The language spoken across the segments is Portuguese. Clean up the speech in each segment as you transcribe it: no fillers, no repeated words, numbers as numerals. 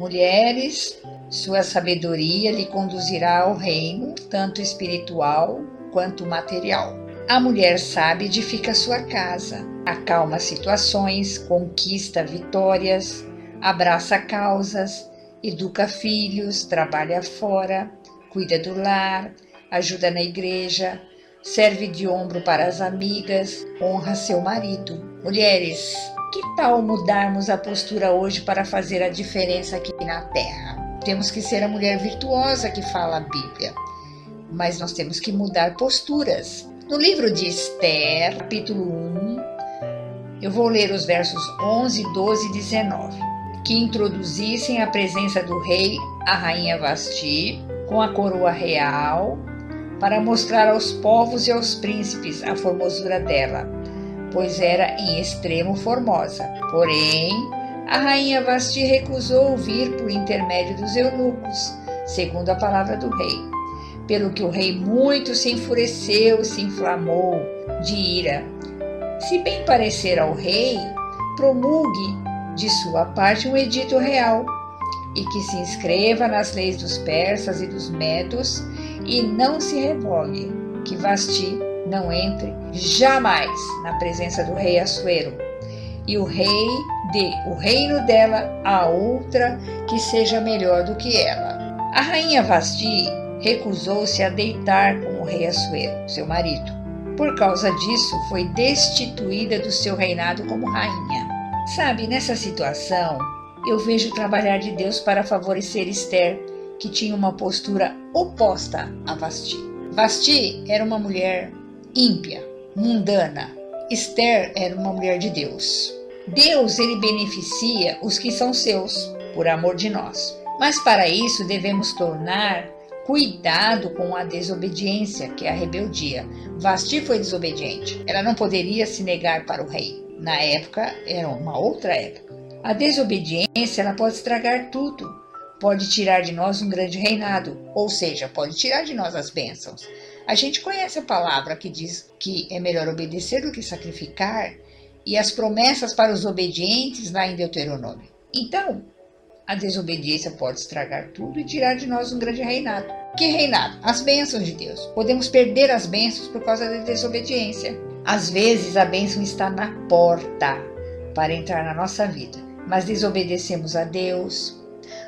Mulheres, sua sabedoria lhe conduzirá ao reino, tanto espiritual quanto material. A mulher sábia edifica sua casa, acalma situações, conquista vitórias, abraça causas, educa filhos, trabalha fora, cuida do lar, ajuda na igreja, serve de ombro para as amigas, honra seu marido. Mulheres, que tal mudarmos a postura hoje para fazer a diferença aqui na Terra? Temos que ser a mulher virtuosa que fala a Bíblia, mas nós temos que mudar posturas. No livro de Esther, capítulo 1, eu vou ler os versos 11, 12 e 19, que introduzissem a presença do rei, a rainha Vasti, com a coroa real, para mostrar aos povos e aos príncipes a formosura dela, pois era em extremo formosa. Porém, a rainha Vasti recusou vir por intermédio dos eunucos, segundo a palavra do rei. Pelo que o rei muito se enfureceu, se inflamou de ira. Se bem parecer ao rei, promulgue de sua parte um edito real, e que se inscreva nas leis dos persas e dos medos, e não se revogue, que Vasti não entre jamais na presença do rei Assuero, e o rei dê o reino dela a outra que seja melhor do que ela. A rainha Vasti recusou-se a deitar com o rei Assuero, seu marido. Por causa disso, foi destituída do seu reinado como rainha. Sabe, nessa situação, eu vejo o trabalhar de Deus para favorecer Esther, que tinha uma postura oposta a Vasti. Vasti era uma mulher ímpia, mundana. Esther era uma mulher de Deus. Deus, ele beneficia os que são seus, por amor de nós. Mas para isso devemos tomar cuidado com a desobediência, que é a rebeldia. Vasti foi desobediente. Ela não poderia se negar para o rei. Na época, era uma outra época. A desobediência, ela pode estragar tudo. Pode tirar de nós um grande reinado, ou seja, pode tirar de nós as bênçãos. A gente conhece a palavra que diz que é melhor obedecer do que sacrificar, e as promessas para os obedientes lá em Deuteronômio. Então, a desobediência pode estragar tudo e tirar de nós um grande reinado. Que reinado? As bênçãos de Deus. Podemos perder as bênçãos por causa da desobediência. Às vezes a bênção está na porta para entrar na nossa vida, mas desobedecemos a Deus,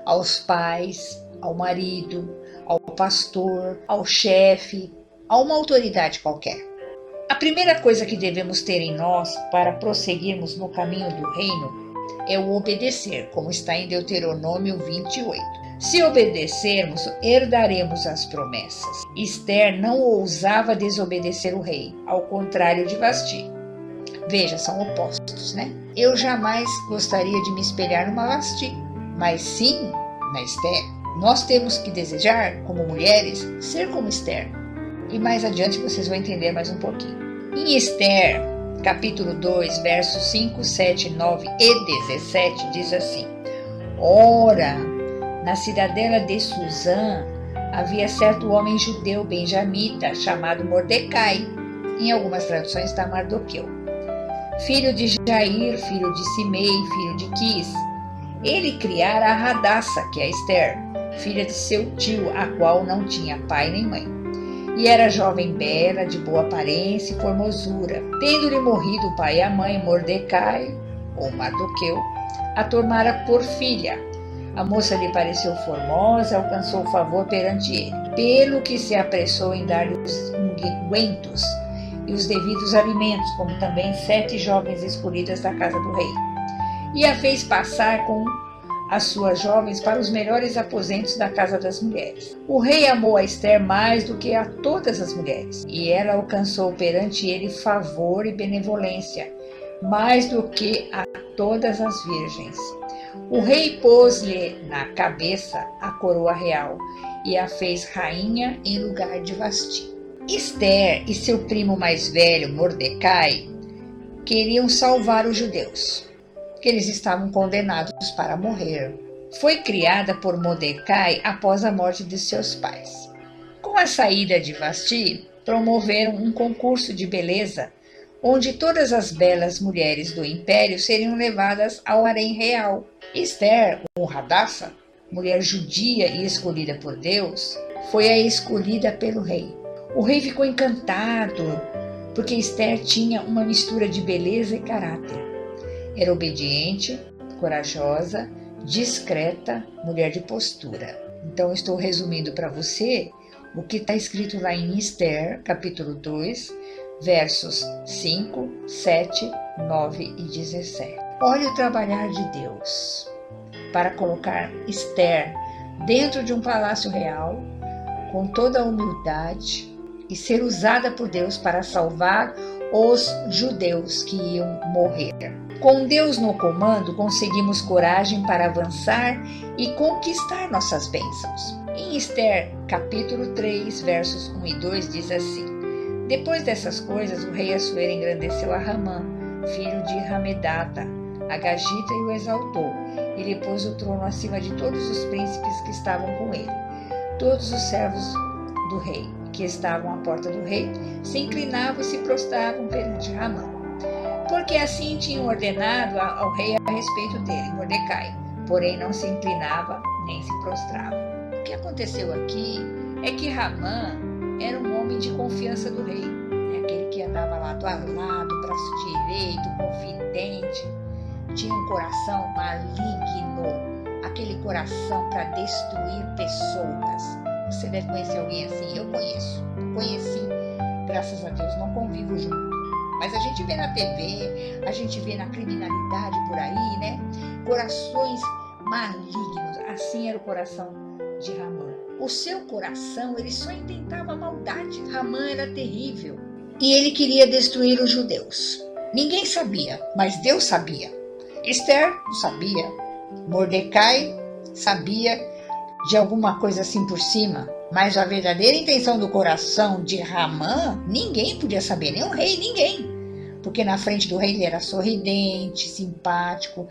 aos pais, ao marido, ao pastor, ao chefe, a uma autoridade qualquer. A primeira coisa que devemos ter em nós para prosseguirmos no caminho do reino é o obedecer, como está em Deuteronômio 28. Se obedecermos, herdaremos as promessas. Esther não ousava desobedecer o rei, ao contrário de Vasti. Veja, são opostos, né? Eu jamais gostaria de me espelhar numa Vasti, mas sim na Esther. Nós temos que desejar, como mulheres, ser como Esther. E mais adiante vocês vão entender mais um pouquinho. Em Esther, capítulo 2, versos 5, 7, 9 e 17, diz assim: Ora, na cidadela de Suzã, havia certo homem judeu benjamita, chamado Mordecai. Em algumas traduções está Mardoqueu. Filho de Jair, filho de Simei, filho de Quis. Ele criara a Radassa, que é Esther, filha de seu tio, a qual não tinha pai nem mãe. E era jovem bela, de boa aparência e formosura. Tendo-lhe morrido o pai e a mãe, Mordecai, ou Mardoqueu, a tomara por filha. A moça lhe pareceu formosa, alcançou favor perante ele, pelo que se apressou em dar-lhe os ungüentos e os devidos alimentos, como também 7 jovens escolhidas da casa do rei. E a fez passar com as suas jovens para os melhores aposentos da casa das mulheres. O rei amou a Esther mais do que a todas as mulheres, e ela alcançou perante ele favor e benevolência, mais do que a todas as virgens. O rei pôs-lhe na cabeça a coroa real e a fez rainha em lugar de Vasti. Esther e seu primo mais velho, Mordecai, queriam salvar os judeus, que eles estavam condenados para morrer. Foi criada por Mordecai após a morte de seus pais. Com a saída de Vasti, promoveram um concurso de beleza, onde todas as belas mulheres do império seriam levadas ao harém real. Esther, ou Radassa, mulher judia e escolhida por Deus, foi a escolhida pelo rei. O rei ficou encantado, porque Esther tinha uma mistura de beleza e caráter. Era obediente, corajosa, discreta, mulher de postura. Então, estou resumindo para você o que está escrito lá em Esther, capítulo 2, versos 5, 7, 9 e 17. Olhe o trabalhar de Deus para colocar Esther dentro de um palácio real, com toda a humildade, e ser usada por Deus para salvar os judeus que iam morrer. Com Deus no comando, conseguimos coragem para avançar e conquistar nossas bênçãos. Em Esther, capítulo 3, versos 1 e 2, diz assim: Depois dessas coisas, o rei Assuero engrandeceu a Ramã, filho de Hamedata, Agagita, e o exaltou. Ele pôs o trono acima de todos os príncipes que estavam com ele. Todos os servos do rei, que estavam à porta do rei, se inclinavam e se prostravam perante Ramã, porque assim tinham ordenado ao rei a respeito dele, Mordecai, porém não se inclinava nem se prostrava. O que aconteceu aqui é que Ramã era um homem de confiança do rei, aquele que andava lado a lado, braço direito, confidente, tinha um coração maligno, aquele coração para destruir pessoas. Você deve conhecer alguém assim? Eu conheci, graças a Deus, não convivo junto, mas a gente vê na TV, a gente vê na criminalidade por aí, né? Corações malignos. Assim era o coração de Ramã. O seu coração, ele só intentava maldade. Ramã era terrível e ele queria destruir os judeus. Ninguém sabia, mas Deus sabia. Esther não sabia, Mordecai sabia de alguma coisa assim por cima, mas a verdadeira intenção do coração de Ramã, ninguém podia saber, nem o rei, ninguém. Porque na frente do rei ele era sorridente, simpático,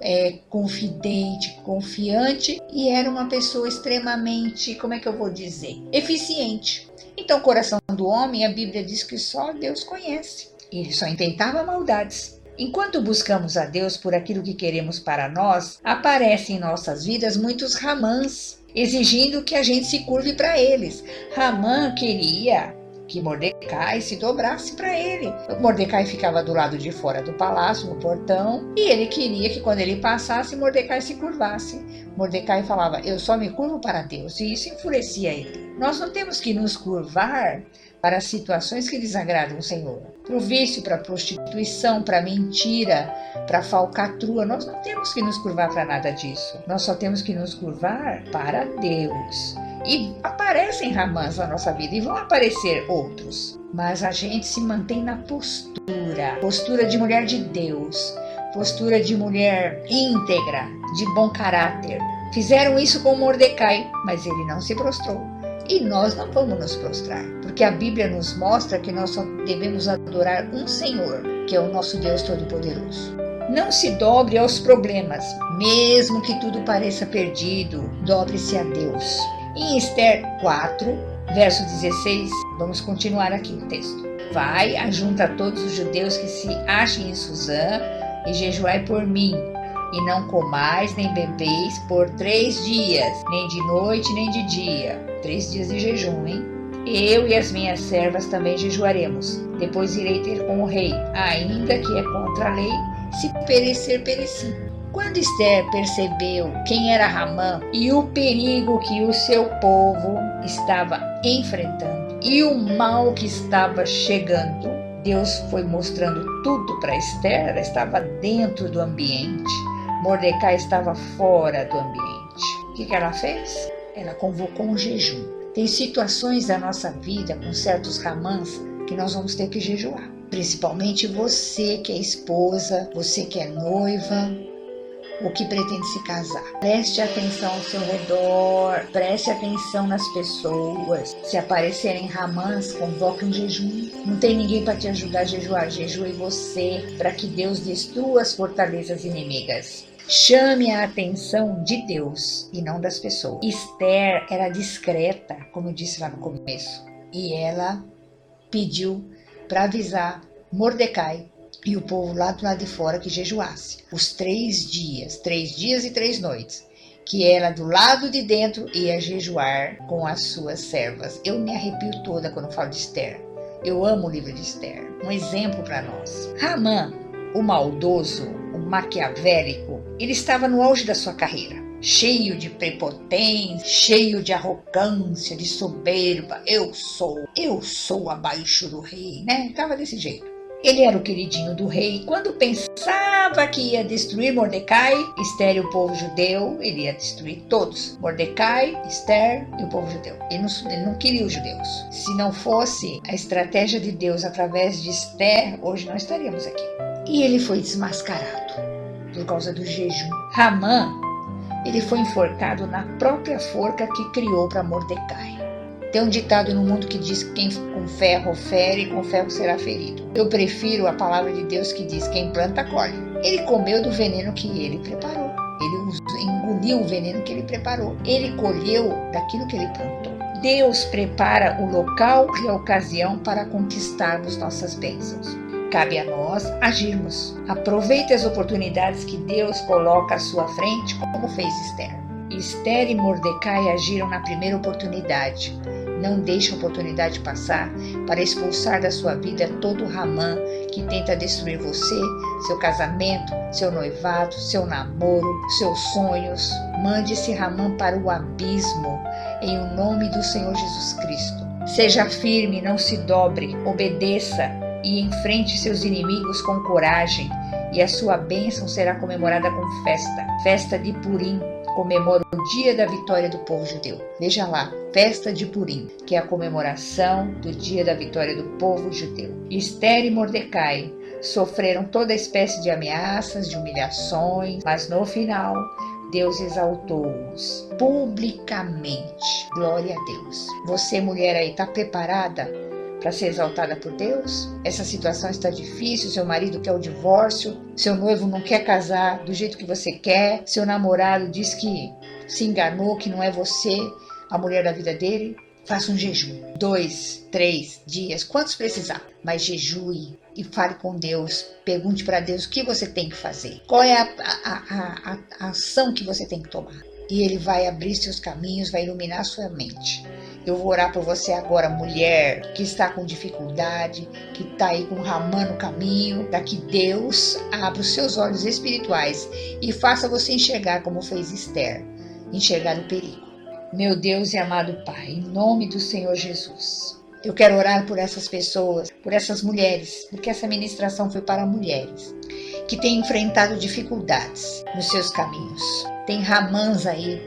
confidente, confiante, e era uma pessoa extremamente, como é que eu vou dizer, eficiente. Então o coração do homem, a Bíblia diz que só Deus conhece. Ele só intentava maldades. Enquanto buscamos a Deus por aquilo que queremos para nós, aparecem em nossas vidas muitos Ramãs, exigindo que a gente se curve para eles. Ramã queria que Mordecai se dobrasse para ele. Mordecai ficava do lado de fora do palácio, no portão, e ele queria que quando ele passasse, Mordecai se curvasse. Mordecai falava, eu só me curvo para Deus, e isso enfurecia ele. Nós não temos que nos curvar para situações que desagradam o Senhor. Para o vício, para a prostituição, para a mentira, para a falcatrua. Nós não temos que nos curvar para nada disso. Nós só temos que nos curvar para Deus. E aparecem Ramãs na nossa vida e vão aparecer outros. Mas a gente se mantém na postura de mulher de Deus, postura de mulher íntegra, de bom caráter. Fizeram isso com Mordecai, mas ele não se prostrou. E nós não vamos nos prostrar, porque a Bíblia nos mostra que nós só devemos adorar um Senhor, que é o nosso Deus Todo-Poderoso. Não se dobre aos problemas, mesmo que tudo pareça perdido, dobre-se a Deus. Em Esther 4, verso 16, vamos continuar aqui o texto. Vai, ajunta todos os judeus que se achem em Suzã e jejuai por mim, e não comais nem bebeis por 3 dias, nem de noite nem de dia. 3 dias de jejum, hein? Eu e as minhas servas também jejuaremos. Depois irei ter com o rei, ainda que é contra a lei, se perecer, pereci. Quando Esther percebeu quem era Ramã e o perigo que o seu povo estava enfrentando e o mal que estava chegando, Deus foi mostrando tudo para Esther. Ela estava dentro do ambiente, Mordecai estava fora do ambiente. O que ela fez? Ela convocou um jejum. Tem situações da nossa vida com certos Ramãs que nós vamos ter que jejuar. Principalmente você que é esposa, você que é noiva, ou que pretende se casar. Preste atenção ao seu redor, preste atenção nas pessoas. Se aparecerem Ramãs, convoque um jejum. Não tem ninguém para te ajudar a jejuar, jejue você, para que Deus destrua as fortalezas inimigas. Chame a atenção de Deus e não das pessoas. Esther era discreta, como eu disse lá no começo, e ela pediu para avisar Mordecai e o povo lá do lado de fora que jejuasse os 3 dias e 3 noites. que ela do lado de dentro ia jejuar com as suas servas. Eu me arrepio toda quando falo de Esther. Eu amo o livro de Esther. Um exemplo para nós. Hamã, o maldoso, o maquiavélico, ele estava no auge da sua carreira. Cheio de prepotência, cheio de arrogância, de soberba. Eu sou abaixo do rei, né? Estava desse jeito. Ele era o queridinho do rei. Quando pensava que ia destruir Mordecai, Esther e o povo judeu, ele ia destruir todos. Mordecai, Esther e o povo judeu. Ele não queria os judeus. Se não fosse a estratégia de Deus através de Esther, hoje não estaríamos aqui. E ele foi desmascarado por causa do jejum. Hamã, ele foi enforcado na própria forca que criou para Mordecai. Tem um ditado no mundo que diz que quem com ferro fere, com ferro será ferido. Eu prefiro a palavra de Deus que diz quem planta, colhe. Ele comeu do veneno que ele preparou. Ele engoliu o veneno que ele preparou. Ele colheu daquilo que ele plantou. Deus prepara o local e a ocasião para conquistarmos nossas bênçãos. Cabe a nós agirmos. Aproveite as oportunidades que Deus coloca à sua frente, como fez Esther. Esther e Mordecai agiram na primeira oportunidade. Não deixe a oportunidade passar para expulsar da sua vida todo Hamã que tenta destruir você, seu casamento, seu noivado, seu namoro, seus sonhos. Mande esse Hamã para o abismo, em o nome do Senhor Jesus Cristo. Seja firme, não se dobre, obedeça e enfrente seus inimigos com coragem, e a sua bênção será comemorada com festa. Festa de Purim comemora o dia da vitória do povo judeu. Veja lá, festa de Purim, que é a comemoração do dia da vitória do povo judeu. Esther e Mordecai sofreram toda espécie de ameaças, de humilhações, mas no final Deus exaltou-os publicamente. Glória a Deus. Você, mulher aí, está preparada para ser exaltada por Deus? Essa situação está difícil, seu marido quer o divórcio, seu noivo não quer casar do jeito que você quer, seu namorado diz que se enganou, que não é você a mulher da vida dele. Faça um jejum, 2, 3 dias, quantos precisar, mas jejue e fale com Deus, pergunte para Deus o que você tem que fazer, qual é a ação que você tem que tomar, e Ele vai abrir seus caminhos, vai iluminar sua mente. Eu vou orar por você agora, mulher que está com dificuldade, que está aí com Hamã no caminho, para que Deus abra os seus olhos espirituais e faça você enxergar como fez Esther, enxergar o perigo. Meu Deus e amado Pai, em nome do Senhor Jesus, eu quero orar por essas pessoas, por essas mulheres, porque essa ministração foi para mulheres que têm enfrentado dificuldades nos seus caminhos. Tem Hamãs aí,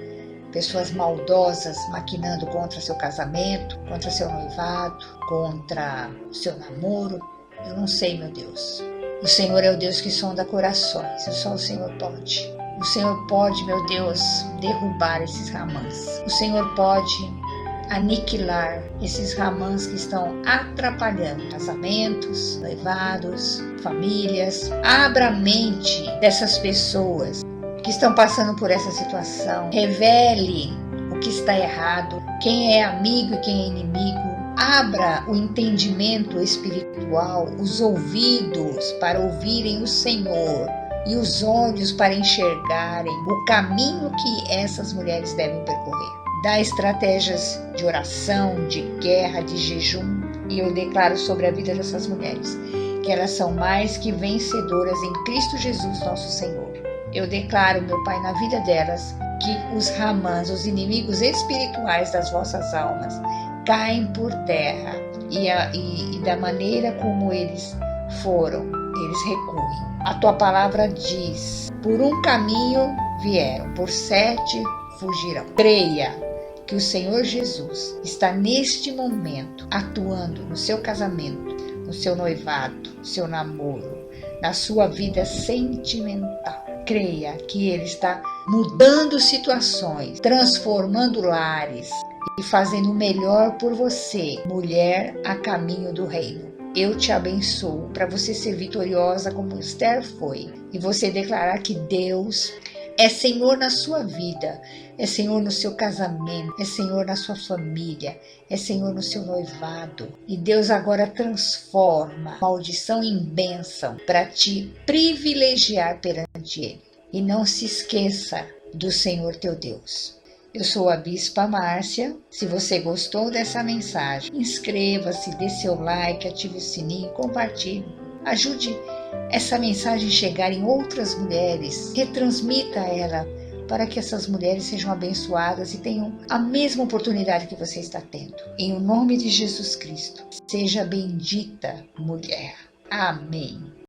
pessoas maldosas maquinando contra seu casamento, contra seu noivado, contra seu namoro. Eu não sei, meu Deus. O Senhor é o Deus que sonda corações, e só o Senhor pode. O Senhor pode, meu Deus, derrubar esses Hamãs. O Senhor pode aniquilar esses Hamãs que estão atrapalhando casamentos, noivados, famílias. Abra a mente dessas pessoas que estão passando por essa situação. Revele o que está errado, quem é amigo e quem é inimigo. Abra o entendimento espiritual, os ouvidos para ouvirem o Senhor e os olhos para enxergarem o caminho que essas mulheres devem percorrer. Dá estratégias de oração, de guerra, de jejum, e eu declaro sobre a vida dessas mulheres que elas são mais que vencedoras em Cristo Jesus, nosso Senhor. Eu declaro, meu Pai, na vida delas, que os Hamãs, os inimigos espirituais das vossas almas, caem por terra e da maneira como eles foram, eles recuem. A tua palavra diz, por um caminho vieram, por 7 fugirão. Creia que o Senhor Jesus está neste momento atuando no seu casamento, no seu noivado, no seu namoro, na sua vida sentimental. Creia que Ele está mudando situações, transformando lares e fazendo o melhor por você, mulher a caminho do reino. Eu te abençoo para você ser vitoriosa como Esther foi e você declarar que Deus é Senhor na sua vida, é Senhor no seu casamento, é Senhor na sua família, é Senhor no seu noivado. E Deus agora transforma maldição em bênção para te privilegiar perante Ele. E não se esqueça do Senhor teu Deus. Eu sou a Bispa Márcia. Se você gostou dessa mensagem, inscreva-se, dê seu like, ative o sininho, compartilhe. Ajude essa mensagem a chegar em outras mulheres, retransmita ela para que essas mulheres sejam abençoadas e tenham a mesma oportunidade que você está tendo. Em nome de Jesus Cristo, seja bendita, mulher. Amém.